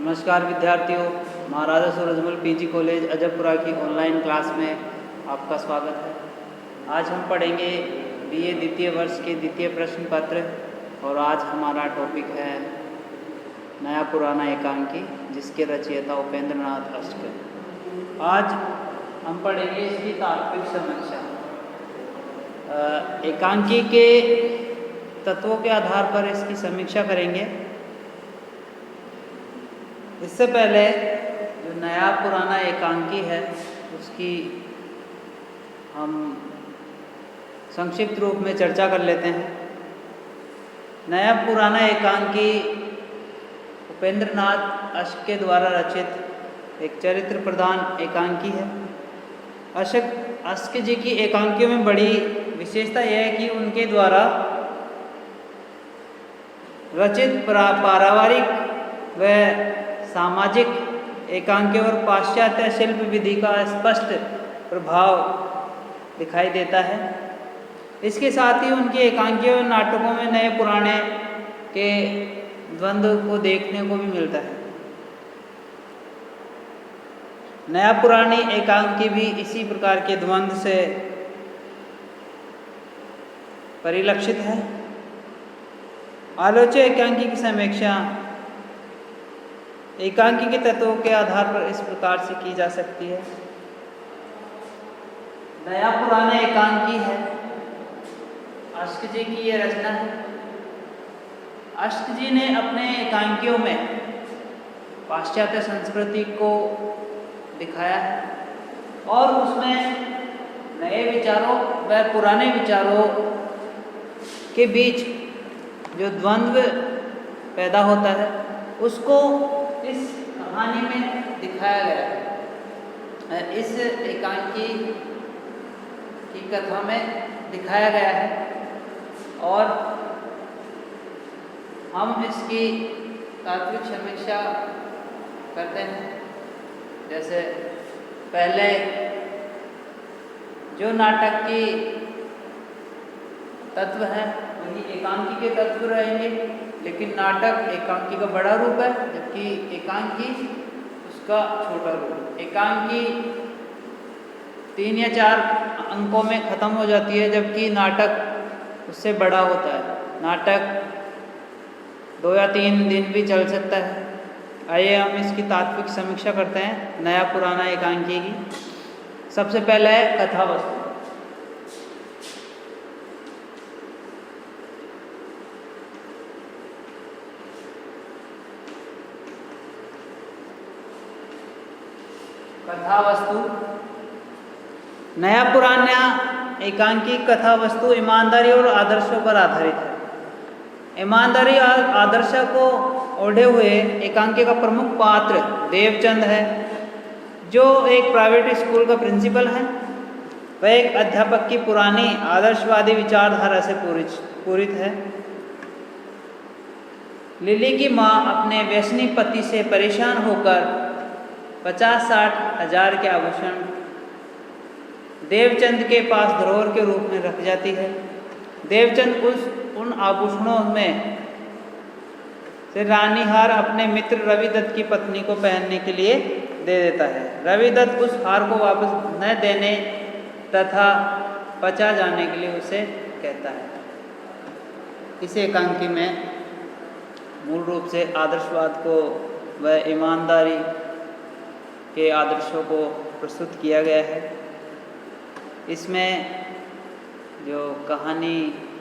नमस्कार विद्यार्थियों, महाराजा Surajmal PG college Ajabpura की ऑनलाइन क्लास में आपका स्वागत है। आज हम पढ़ेंगे बीए द्वितीय वर्ष के द्वितीय प्रश्न पत्र और आज हमारा टॉपिक है नया पुराना एकांकी, जिसके रचयिता उपेंद्र नाथ अष्टकर। आज हम पढ़ेंगे इसकी तात्विक समीक्षा। एकांकी के तत्वों के आधार पर इसकी समीक्षा करेंगे। इससे पहले जो नया पुराना एकांकी है उसकी हम संक्षिप्त रूप में चर्चा कर लेते हैं। नया पुराना एकांकी उपेंद्र नाथ अष्टकर के द्वारा रचित एक चरित्र प्रधान एकांकी है। अष्टकर जी की एकांकियों में बड़ी विशेषता यह है कि उनके द्वारा रचित पारिवारिक व सामाजिक एकांकी और पाश्चात्य शिल्प विधि का स्पष्ट प्रभाव दिखाई देता है। इसके साथ ही उनके एकांकियों और नाटकों में नए पुराने के द्वंद्व को देखने को भी मिलता है। नया पुरानी एकांकी भी इसी प्रकार के द्वंद्व से परिलक्षित है। आलोच्य एकांकी की समीक्षा एकांकी के तत्वों के आधार पर इस प्रकार से की जा सकती है। नया पुराना एकांकी है, अष्टकर जी की यह रचना है। अष्टकर जी ने अपने एकांकियों में पाश्चात्य संस्कृति को दिखाया है और उसमें नए विचारों व पुराने विचारों के बीच जो द्वंद्व पैदा होता है उसको इस कहानी में दिखाया गया है। इस एकांकी की कथा में दिखाया गया है और हम इसकी तात्विक समीक्षा करते हैं। जैसे पहले जो नाटक की तत्व है वही एकांकी के तत्व रहेंगे, लेकिन नाटक एकांकी का बड़ा रूप है जबकि एकांकी उसका छोटा रूप। एकांकी 3 या 4 अंकों में ख़त्म हो जाती है जबकि नाटक उससे बड़ा होता है। नाटक 2 या 3 दिन भी चल सकता है। आइए हम इसकी तात्विक समीक्षा करते हैं नया पुराना एकांकी की। सबसे पहले है कथा वस्तु। कथा वस्तु। नया पुराना एकांकी कथा वस्तु ईमानदारी और आदर्शों पर आधारित है। ईमानदारी और आदर्श को ओढ़े हुए एकांकी का प्रमुख पात्र देवचंद है, जो एक प्राइवेट स्कूल का प्रिंसिपल है। वह एक अध्यापक की पुरानी आदर्शवादी विचारधारा से पूरित है। लिली की माँ अपने व्यसनी पति से परेशान होकर 50-60 हजार के आभूषण देवचंद के पास धरोहर के रूप में रख जाती है। देवचंद उन आभूषणों में से रानी हार अपने मित्र रविदत्त की पत्नी को पहनने के लिए दे देता है। रविदत्त उस हार को वापस न देने तथा पचा जाने के लिए उसे कहता है। इस एकांकी में मूल रूप से आदर्शवाद को व ईमानदारी के आदर्शों को प्रस्तुत किया गया है। इसमें जो कहानी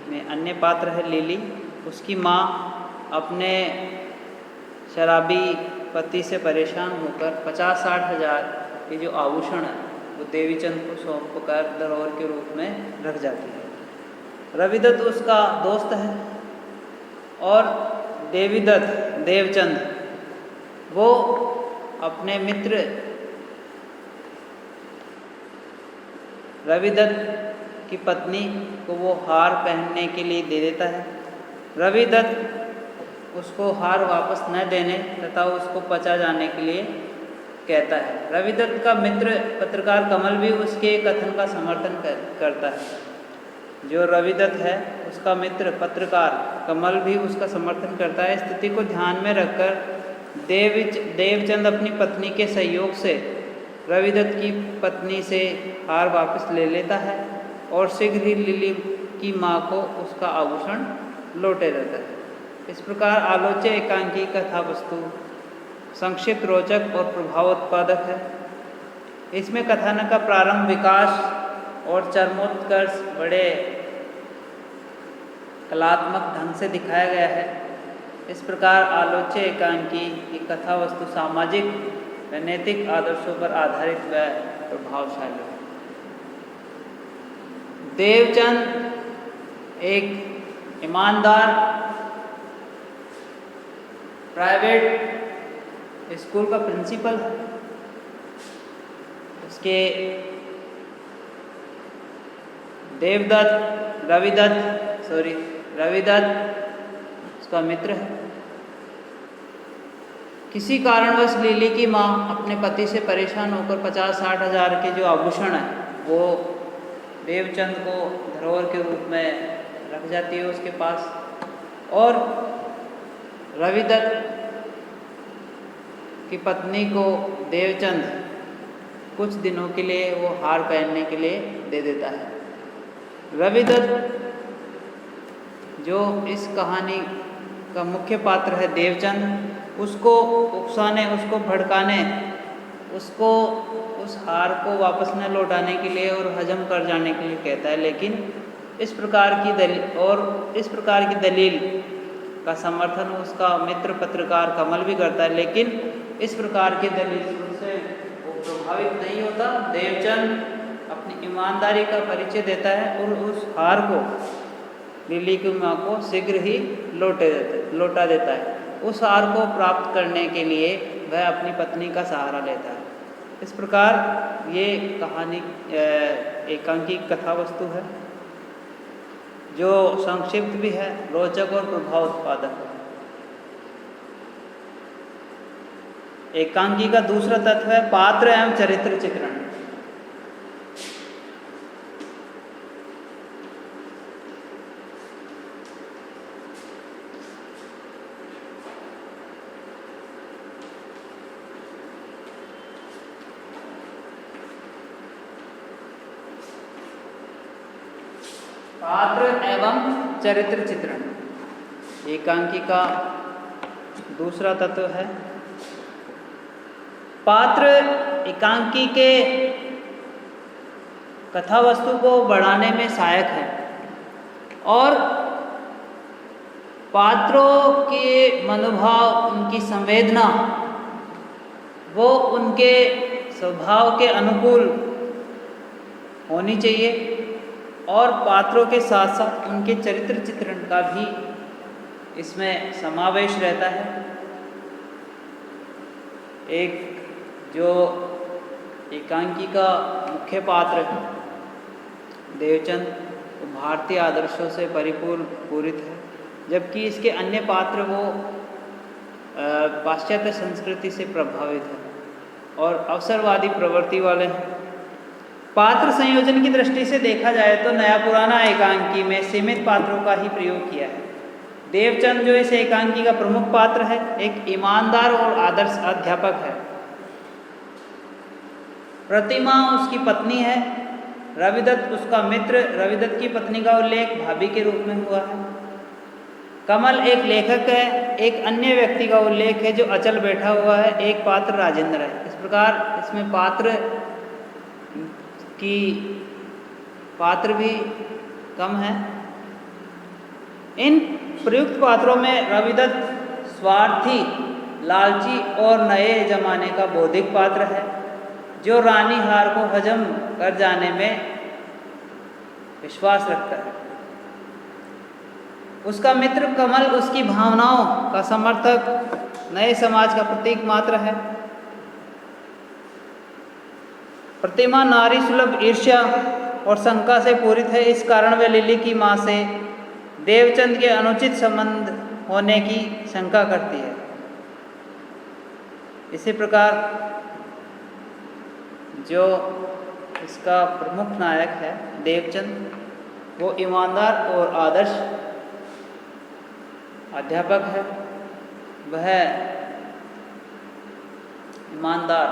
में अन्य पात्र है लिली, उसकी माँ अपने शराबी पति से परेशान होकर 50-60 हजार के जो आभूषण है वो देवीचंद को सौंप कर धरोहर के रूप में रख जाती है। रविदत्त उसका दोस्त है और देवचंद वो अपने मित्र रविदत्त की पत्नी को वो हार पहनने के लिए दे देता है। रविदत्त उसको हार वापस न देने तथा उसको पचा जाने के लिए कहता है। रविदत्त का मित्र पत्रकार कमल भी उसके कथन का समर्थन करता है। जो रविदत्त है उसका मित्र पत्रकार कमल भी उसका समर्थन करता है। स्थिति को ध्यान में रखकर देवचंद अपनी पत्नी के सहयोग से रविदत्त की पत्नी से हार वापस ले लेता है और शीघ्र ही लिली की माँ को उसका आभूषण लौटे देता है। इस प्रकार आलोच्य एकांकी कथा वस्तु संक्षिप्त, रोचक और प्रभावोत्पादक है। इसमें कथानक का प्रारंभ, विकास और चरमोत्कर्ष बड़े कलात्मक ढंग से दिखाया गया है। इस प्रकार आलोच्य एकांकी की कथा वस्तु सामाजिक व नैतिक आदर्शों पर आधारित व प्रभावशाली है। देवचंद एक ईमानदार प्राइवेट स्कूल का प्रिंसिपल है। उसके रविदत्त उसका मित्र है। किसी कारणवश लिली की माँ अपने पति से परेशान होकर 50-60 हज़ार के जो आभूषण है वो देवचंद को धरोहर के रूप में रख जाती है उसके पास, और रविदत्त की पत्नी को देवचंद कुछ दिनों के लिए वो हार पहनने के लिए दे देता है। रविदत्त जो इस कहानी का मुख्य पात्र है देवचंद, उसको उकसाने, उसको भड़काने, उसको उस हार को वापस न लौटाने के लिए और हजम कर जाने के लिए कहता है। लेकिन इस प्रकार की दलील का समर्थन उसका मित्र पत्रकार कमल भी करता है, लेकिन इस प्रकार की दलील से वो प्रभावित नहीं होता। देवचंद अपनी ईमानदारी का परिचय देता है और उस हार को लिली की माँ को शीघ्र ही लौटा देता है। उस हार को प्राप्त करने के लिए वह अपनी पत्नी का सहारा लेता है। इस प्रकार ये कहानी एकांकी कथा वस्तु है जो संक्षिप्त भी है, रोचक और प्रभाव उत्पादक है। एकांकी का दूसरा तत्व है पात्र एवं चरित्र चित्रण। पात्र एवं चरित्र चित्रण एकांकी का दूसरा तत्व है। पात्र एकांकी के कथा वस्तु को बढ़ाने में सहायक है और पात्रों के मनोभाव, उनकी संवेदना, वो उनके स्वभाव के अनुकूल होनी चाहिए और पात्रों के साथ साथ उनके चरित्र चित्रण का भी इसमें समावेश रहता है। एक जो एकांकी का मुख्य पात्र है देवचंद, वो भारतीय आदर्शों से पूरित है, जबकि इसके अन्य पात्र वो पाश्चात्य संस्कृति से प्रभावित है और अवसरवादी प्रवृत्ति वाले हैं। पात्र संयोजन की दृष्टि से देखा जाए तो नया पुराना एकांकी में सीमित पात्रों का ही प्रयोग किया है। देवचंद जो इस एकांकी का प्रमुख पात्र है, एक ईमानदार और आदर्श अध्यापक है। प्रतिमा उसकी पत्नी है। रविदत्त उसका मित्र। रविदत्त की पत्नी का उल्लेख भाभी के रूप में हुआ है। कमल एक लेखक है। एक अन्य व्यक्ति का उल्लेख है जो अचल बैठा हुआ है। एक पात्र राजेंद्र है। इस प्रकार इसमें पात्र भी कम है। इन प्रयुक्त पात्रों में रविदत्त स्वार्थी, लालची और नए जमाने का बौद्धिक पात्र है जो रानी हार को हजम कर जाने में विश्वास रखता है। उसका मित्र कमल उसकी भावनाओं का समर्थक, नए समाज का प्रतीक मात्र है। प्रतिमा नारी सुलभ ईर्ष्या और शंका से पूरित है। इस कारण वे लिली की माँ से देवचंद के अनुचित संबंध होने की शंका करती है। इसी प्रकार जो इसका प्रमुख नायक है देवचंद, वो ईमानदार और आदर्श अध्यापक है। वह ईमानदार,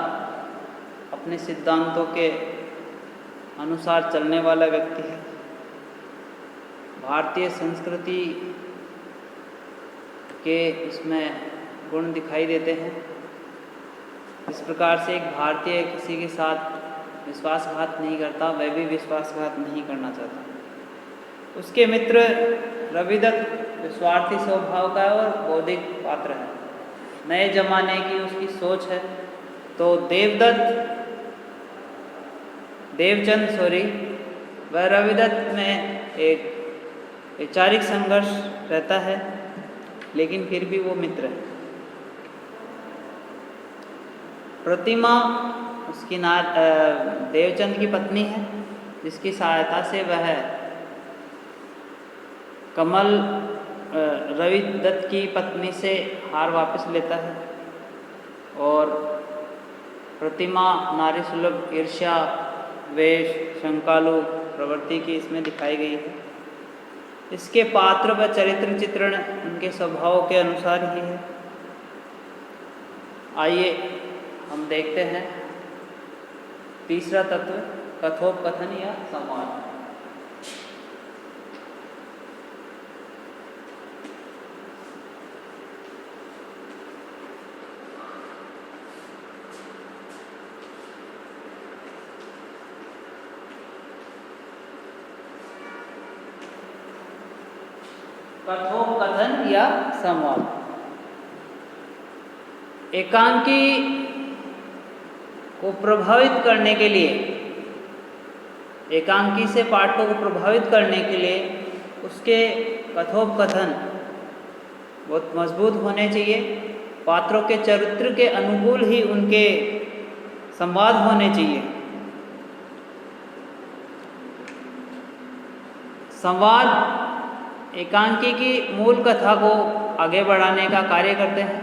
अपने सिद्धांतों के अनुसार चलने वाला व्यक्ति है। भारतीय संस्कृति के इसमें गुण दिखाई देते हैं। इस प्रकार से एक भारतीय किसी के साथ विश्वासघात नहीं करता, वह भी विश्वासघात नहीं करना चाहता। उसके मित्र रविदत्त स्वार्थी स्वभाव का और बौद्धिक पात्र है, नए जमाने की उसकी सोच है। तो देवचंद व रविदत्त में एक वैचारिक संघर्ष रहता है, लेकिन फिर भी वो मित्र है। प्रतिमा उसकी देवचंद की पत्नी है, जिसकी सहायता से वह कमल रविदत्त की पत्नी से हार वापस लेता है। और प्रतिमा नारी सुलभ, ईर्ष्या, द्वेष, शंकालु प्रवृत्ति की इसमें दिखाई गई है। इसके पात्र व चरित्र चित्रण उनके स्वभाव के अनुसार ही है। आइए हम देखते हैं तीसरा तत्व, कथोपकथन या संवाद। कथोपकथन या संवाद। एकांकी को प्रभावित करने के लिए, एकांकी से पाठकों को प्रभावित करने के लिए उसके कथोपकथन बहुत मजबूत होने चाहिए। पात्रों के चरित्र के अनुकूल ही उनके संवाद होने चाहिए। संवाद एकांकी की मूल कथा को आगे बढ़ाने का कार्य करते हैं।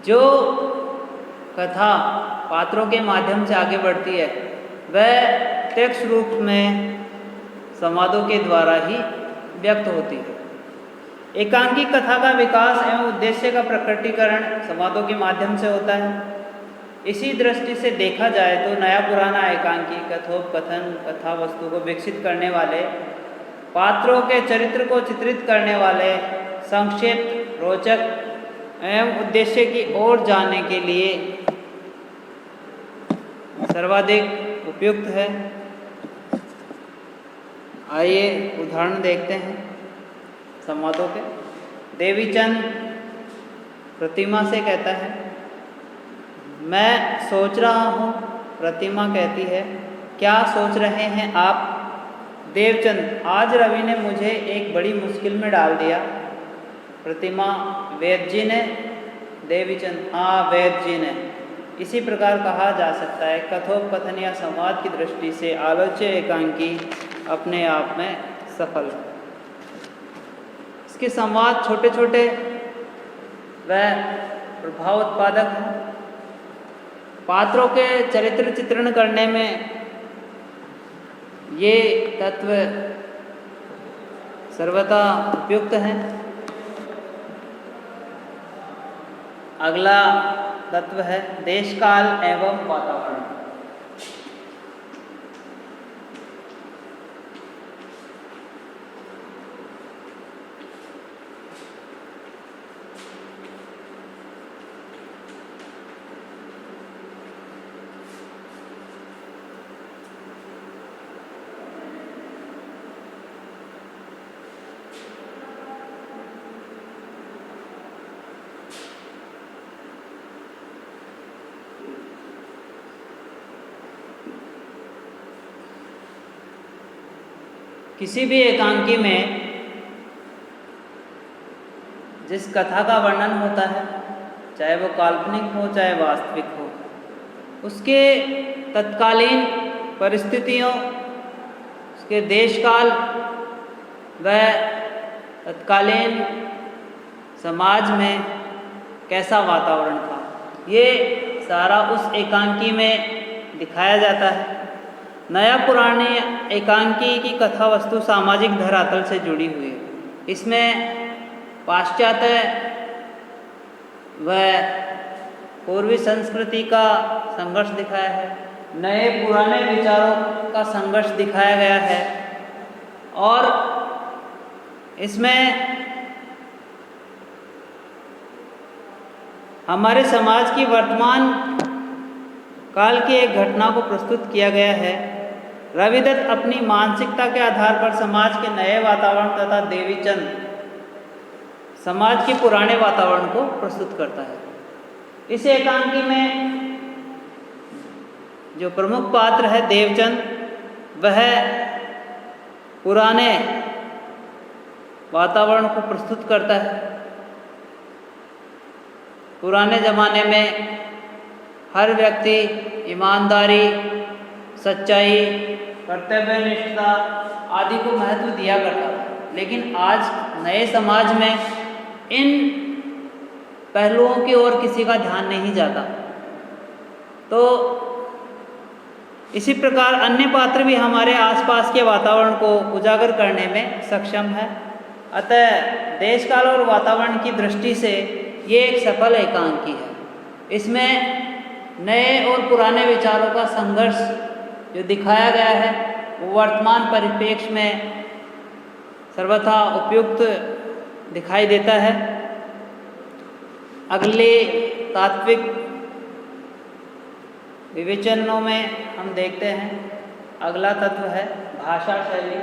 जो कथा पात्रों के माध्यम से आगे बढ़ती है, वह टेक्स्ट रूप में संवादों के द्वारा ही व्यक्त होती है। एकांकी कथा का विकास एवं उद्देश्य का प्रकटीकरण संवादों के माध्यम से होता है। इसी दृष्टि से देखा जाए तो नया पुराना एकांकी कथोपकथन कथा वस्तु को विकसित करने वाले, पात्रों के चरित्र को चित्रित करने वाले, संक्षिप्त, रोचक एवं उद्देश्य की ओर जाने के लिए सर्वाधिक उपयुक्त है। आइए उदाहरण देखते हैं संवादों के। देवीचंद प्रतिमा से कहता है, मैं सोच रहा हूँ। प्रतिमा कहती है, क्या सोच रहे हैं आप? देवचंद, आज रवि ने मुझे एक बड़ी मुश्किल में डाल दिया। प्रतिमा, वैद्य जी ने? देवीचंद, हाँ वैद्य जी ने। इसी प्रकार कहा जा सकता है कथोपकथन या संवाद की दृष्टि से आलोच्य एकांकी अपने आप में सफल है। इसके संवाद छोटे छोटे व प्रभाव उत्पादक हैं। पात्रों के चरित्र चित्रण करने में ये तत्व सर्वथा उपयुक्त हैं। अगला तत्व है देश काल एवं वातावरण। किसी भी एकांकी में जिस कथा का वर्णन होता है, चाहे वो काल्पनिक हो चाहे वास्तविक हो, उसके तत्कालीन परिस्थितियों, उसके देश काल व तत्कालीन समाज में कैसा वातावरण था, ये सारा उस एकांकी में दिखाया जाता है। नया पुराने एकांकी की कथा वस्तु सामाजिक धरातल से जुड़ी हुई है। इसमें पाश्चात्य वह पूर्वी संस्कृति का संघर्ष दिखाया है, नए पुराने विचारों का संघर्ष दिखाया गया है। और इसमें हमारे समाज की वर्तमान काल की एक घटना को प्रस्तुत किया गया है। रविदत्त अपनी मानसिकता के आधार पर समाज के नए वातावरण तथा देवीचंद समाज के पुराने वातावरण को प्रस्तुत करता है। इस एकांकी में जो प्रमुख पात्र है देवचंद, वह पुराने वातावरण को प्रस्तुत करता है। पुराने ज़माने में हर व्यक्ति ईमानदारी, सच्चाई, कर्तव्यनिष्ठता आदि को महत्व दिया करता था, लेकिन आज नए समाज में इन पहलुओं की ओर किसी का ध्यान नहीं जाता। तो इसी प्रकार अन्य पात्र भी हमारे आसपास के वातावरण को उजागर करने में सक्षम है। अतः देश काल और वातावरण की दृष्टि से ये एक सफल एकांकी है। इसमें नए और पुराने विचारों का संघर्ष जो दिखाया गया है वो वर्तमान परिप्रेक्ष्य में सर्वथा उपयुक्त दिखाई देता है। अगले तात्विक विवेचनों में हम देखते हैं, अगला तत्व है भाषा शैली।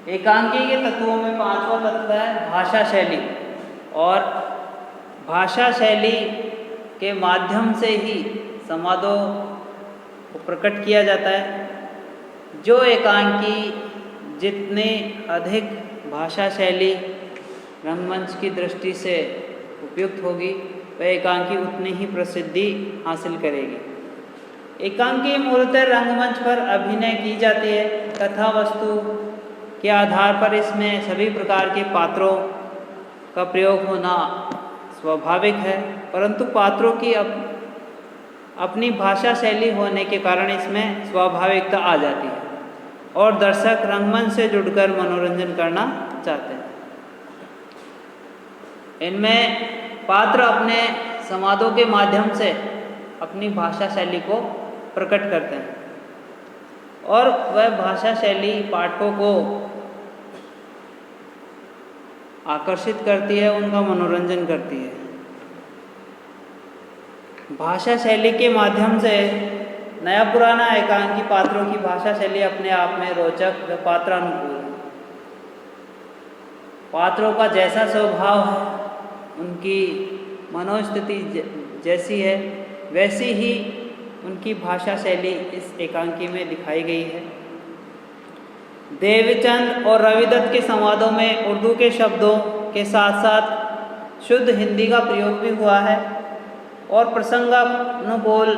एकांकी के तत्वों में पांचवा तत्व है भाषा शैली। और भाषा शैली के माध्यम से ही संवादों को प्रकट किया जाता है। जो एकांकी जितने अधिक भाषा शैली रंगमंच की दृष्टि से उपयुक्त होगी, वह एकांकी उतनी ही प्रसिद्धि हासिल करेगी। एकांकी मूलतः रंगमंच पर अभिनय की जाती है। कथा वस्तु के आधार पर इसमें सभी प्रकार के पात्रों का प्रयोग होना स्वाभाविक है, परंतु पात्रों की अपनी भाषा शैली होने के कारण इसमें स्वाभाविकता आ जाती है और दर्शक रंगमंच से जुड़कर मनोरंजन करना चाहते हैं। इनमें पात्र अपने संवादों के माध्यम से अपनी भाषा शैली को प्रकट करते हैं और वह भाषा शैली पाठकों को आकर्षित करती है, उनका मनोरंजन करती है। भाषा शैली के माध्यम से नया पुराना एकांकी पात्रों की भाषा शैली अपने आप में रोचक व पात्रानुकूल है। पात्रों का जैसा स्वभाव है, उनकी मनोस्थिति जैसी है, वैसी ही उनकी भाषा शैली इस एकांकी में दिखाई गई है। देवचंद और रविदत्त के संवादों में उर्दू के शब्दों के साथ साथ शुद्ध हिंदी का प्रयोग भी हुआ है और प्रसंगानुकूल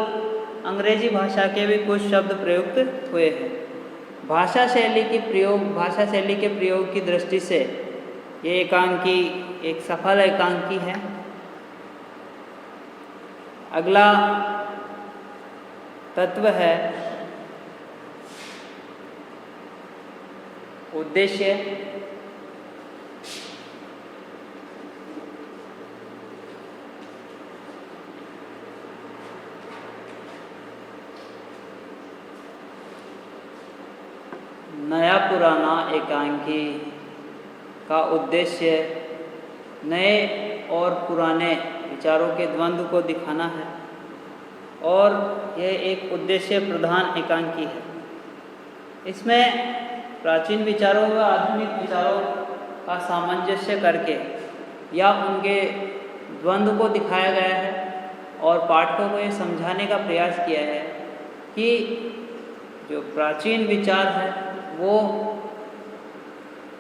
अंग्रेजी भाषा के भी कुछ शब्द प्रयुक्त हुए हैं। भाषा शैली के प्रयोग की दृष्टि से ये एकांकी एक सफल एकांकी है। अगला तत्व है उद्देश्य। नया पुराना एकांकी का उद्देश्य नए और पुराने विचारों के द्वंद्व को दिखाना है और यह एक उद्देश्य प्रधान एकांकी है। इसमें प्राचीन विचारों व आधुनिक विचारों का सामंजस्य करके या उनके द्वंद्व को दिखाया गया है और पाठकों को ये समझाने का प्रयास किया है कि जो प्राचीन विचार है वो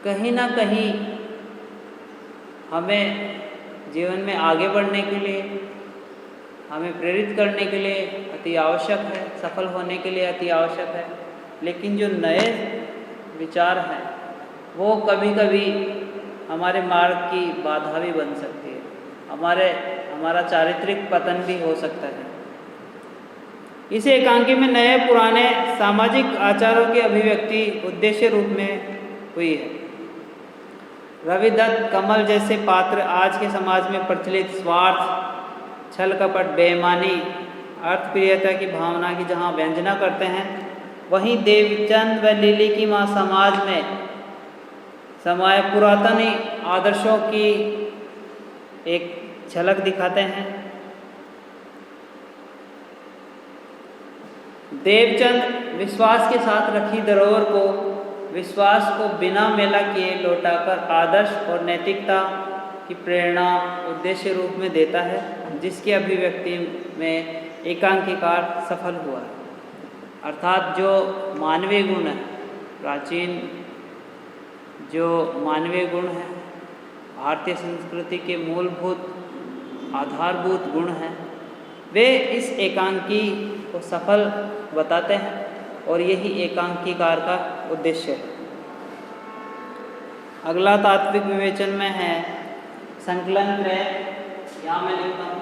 कहीं ना कहीं हमें जीवन में आगे बढ़ने के लिए, हमें प्रेरित करने के लिए अति आवश्यक है, सफल होने के लिए अति आवश्यक है। लेकिन जो नए विचार हैं वो कभी कभी हमारे मार्ग की बाधा भी बन सकती है, हमारा चारित्रिक पतन भी हो सकता है। इस एकांकी में नए पुराने सामाजिक आचारों की अभिव्यक्ति उद्देश्य रूप में हुई है। रविदत्त, कमल जैसे पात्र आज के समाज में प्रचलित स्वार्थ, छल कपट, बेईमानी, अर्थप्रियता की भावना की जहाँ व्यंजना करते हैं, वहीं देवचंद व लिली की माँ समाज में समाये पुरातन आदर्शों की एक झलक दिखाते हैं। देवचंद विश्वास के साथ रखी धरोहर को, विश्वास को बिना मेला किए लौटाकर आदर्श और नैतिकता की प्रेरणा उद्देश्य रूप में देता है, जिसकी अभिव्यक्ति में एकांकीकार सफल हुआ है। अर्थात जो मानवीय गुण है, प्राचीन जो मानवीय गुण है, भारतीय संस्कृति के मूलभूत आधारभूत गुण हैं, वे इस एकांकी को सफल बताते हैं और यही एकांकीकार का उद्देश्य है। अगला तात्विक विवेचन में है संकलन त्रय। यहाँ मैं लिखता हूँ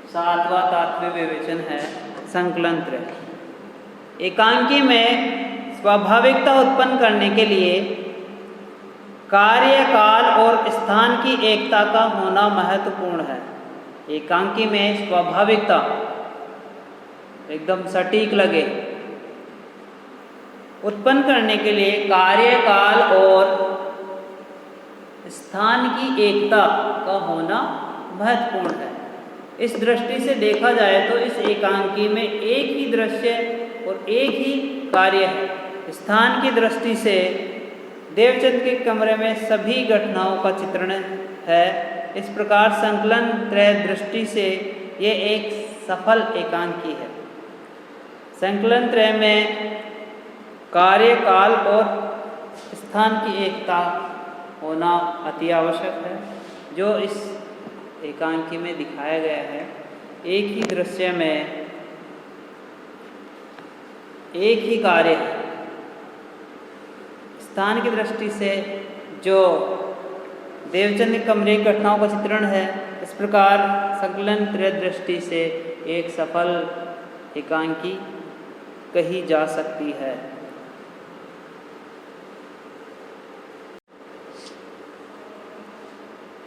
सातवां तात्विक विवेचन है संकलन त्रय। एकांकी में स्वाभाविकता उत्पन्न करने के लिए कार्य, काल और स्थान की एकता का होना महत्वपूर्ण है। एकांकी में स्वाभाविकता एकदम सटीक लगे, उत्पन्न करने के लिए कार्य, काल और स्थान की एकता का होना महत्वपूर्ण है। इस दृष्टि से देखा जाए तो इस एकांकी में एक ही दृश्य और एक ही कार्य है। स्थान की दृष्टि से देवचंद के कमरे में सभी घटनाओं का चित्रण है। इस प्रकार संकलन त्रय दृष्टि से ये एक सफल एकांकी है। संकलन त्रय में कार्य, काल और स्थान की एकता होना अति आवश्यक है, जो इस एकांकी में दिखाया गया है। एक ही दृश्य में एक ही कार्य है। स्थान की दृष्टि से जो देवचंद के कमरे की घटनाओं का चित्रण है, इस प्रकार संकलन त्रय दृष्टि से एक सफल एकांकी कही जा सकती है।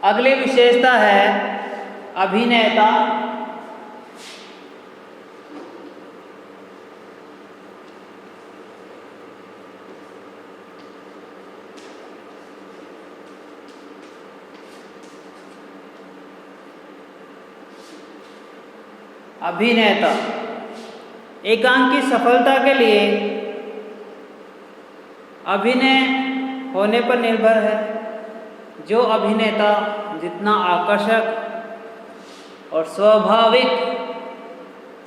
अगली विशेषता है अभिनेता। अभिनेता एकांक की सफलता के लिए अभिनय होने पर निर्भर है। जो अभिनेता जितना आकर्षक और स्वाभाविक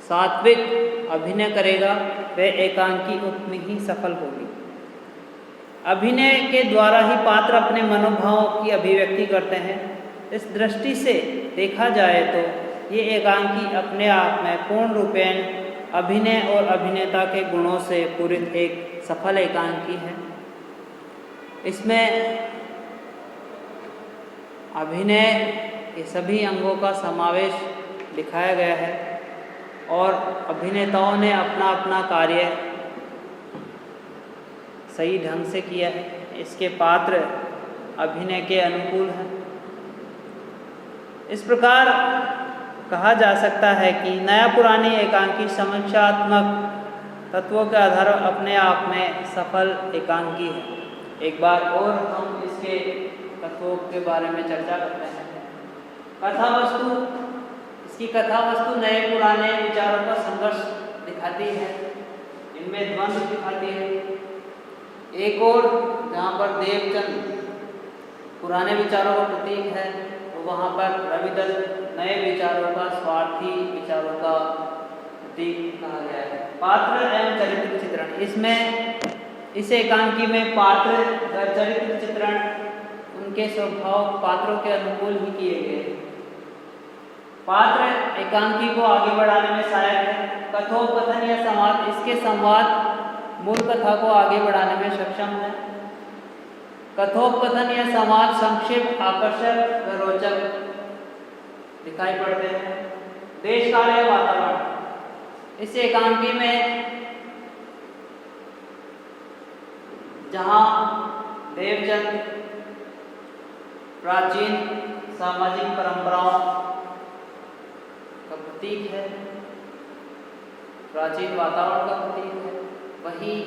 सात्विक अभिनय करेगा, वह एकांकी उतनी ही सफल होगी। अभिनय के द्वारा ही पात्र अपने मनोभावों की अभिव्यक्ति करते हैं। इस दृष्टि से देखा जाए तो ये एकांकी अपने आप में पूर्ण रूपेण अभिनय और अभिनेता के गुणों से पूरित एक सफल एकांकी है। इसमें अभिनय के सभी अंगों का समावेश दिखाया गया है और अभिनेताओं ने अपना अपना कार्य सही ढंग से किया है। इसके पात्र अभिनय के अनुकूल हैं। इस प्रकार कहा जा सकता है कि नया पुरानी एकांकी समीक्षात्मक तत्वों के आधार पर अपने आप में सफल एकांकी है। एक बार और हम इसके तत्वों के बारे में चर्चा करते हैं। कथा वस्तु, इसकी कथा वस्तु नए पुराने विचारों का संघर्ष दिखाती है, इनमें द्वंद्व दिखाती है। एक और जहाँ पर देवचंद पुराने विचारों का प्रतीक है, तो वहाँ पर रविदत्त नए विचारों का, स्वार्थी विचारों का प्रतीक कहा गया है। पात्र एवं चरित्र चित्रण, इसमें इस एकांकी में पात्र व चरित्र चित्रण उनके स्वभाव पात्रों के अनुकूल ही किए गए। पात्र एकांकी को आगे बढ़ाने में सहायक है। कथोपकथन या संवाद इसके संवाद मूल कथा को आगे बढ़ाने में सक्षम है। कथोपकथन या संवाद संक्षिप्त, आकर्षक व रोचक दिखाई पड़ते हैं। देश काल या वातावरण, इस एकांकी में जहाँ देवचंद प्राचीन सामाजिक परंपराओं का प्रतीक है, प्राचीन वातावरण का प्रतीक है, वहीं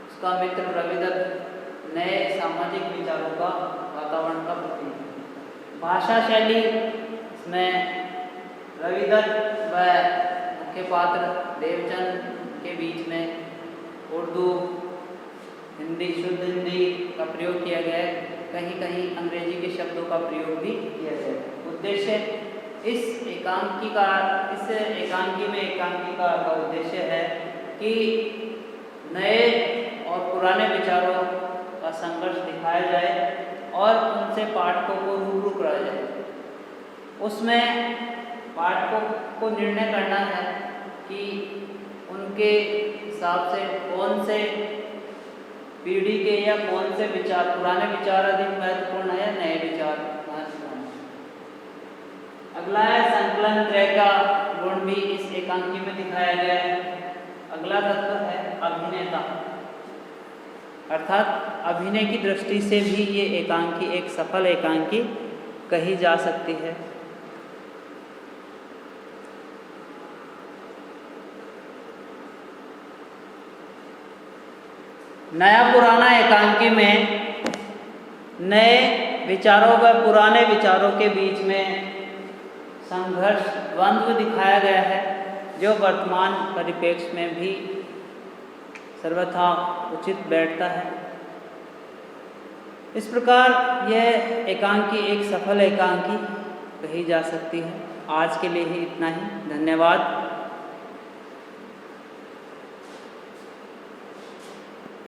उसका मित्र रविदत्त नए सामाजिक विचारों का वातावरण का प्रतीक है। भाषा शैली, इसमें रविदत्त व मुख्य पात्र देवचंद के बीच में उर्दू, हिंदी, शुद्ध हिंदी का प्रयोग किया गया है, कहीं कहीं अंग्रेजी के शब्दों का प्रयोग भी किया गया है। उद्देश्य इस एकांकी में एकांकिका का उद्देश्य है कि नए और पुराने विचारों का संघर्ष दिखाया जाए और उनसे पाठकों को रूबरू कराया जाए। उसमें पाठकों को निर्णय करना है कि उनके हिसाब से कौन से पीढ़ी के या कौन से विचार, पुराने विचार अधिक महत्वपूर्ण है या नए विचार महत्वपूर्ण है। अगला है संकलन त्रय का गुण भी इस एकांकी में दिखाया गया है। अगला तत्व है अभिनेता, अर्थात अभिनय की दृष्टि से भी ये एकांकी एक सफल एकांकी कही जा सकती है। नया पुराना एकांकी में नए विचारों व पुराने विचारों के बीच में संघर्ष, द्वंद्व दिखाया गया है, जो वर्तमान परिप्रेक्ष्य में भी सर्वथा उचित बैठता है। इस प्रकार यह एकांकी एक सफल एकांकी कही जा सकती है। आज के लिए ही इतना ही। धन्यवाद।